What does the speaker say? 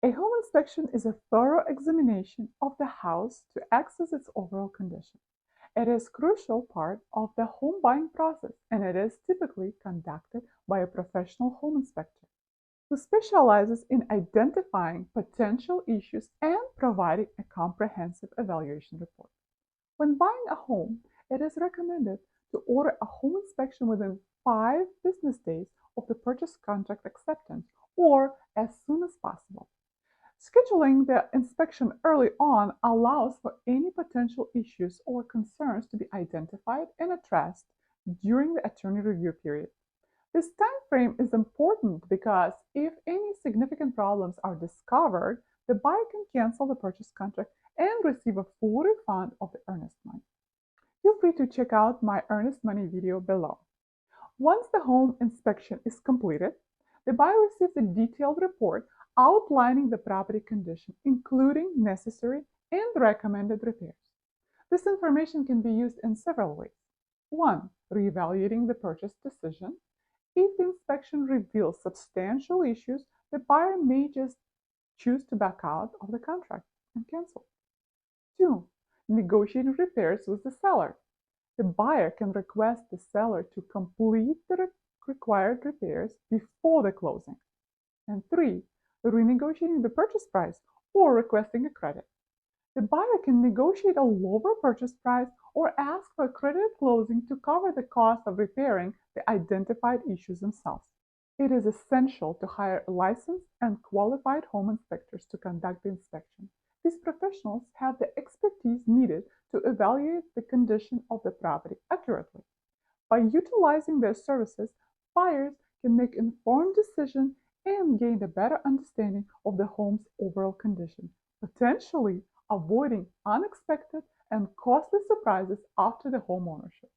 A home inspection is a thorough examination of the house to assess its overall condition. It is a crucial part of the home buying process, and it is typically conducted by a professional home inspector who specializes in identifying potential issues and providing a comprehensive evaluation report. When buying a home, it is recommended to order a home inspection within 5 business days of the purchase contract acceptance or as soon as possible. Scheduling the inspection early on allows for any potential issues or concerns to be identified and addressed during the attorney review period. This time frame is important because if any significant problems are discovered, the buyer can cancel the purchase contract and receive a full refund of the earnest money. Feel free to check out my earnest money video below. Once the home inspection is completed, the buyer receives a detailed report outlining the property condition, including necessary and recommended repairs. This information can be used in several ways. 1. Reevaluating the purchase decision. If the inspection reveals substantial issues, the buyer may just choose to back out of the contract and cancel. 2. Negotiating repairs with the seller. The buyer can request the seller to complete the required repairs before the closing. And 3. Renegotiating the purchase price or requesting a credit. The buyer can negotiate a lower purchase price or ask for a credit at closing to cover the cost of repairing the identified issues themselves. It is essential to hire licensed and qualified home inspectors to conduct the inspection. These professionals have the expertise needed to evaluate the condition of the property accurately. By utilizing their services, buyers can make informed decisions and gain a better understanding of the home's overall condition, potentially avoiding unexpected and costly surprises after the home ownership.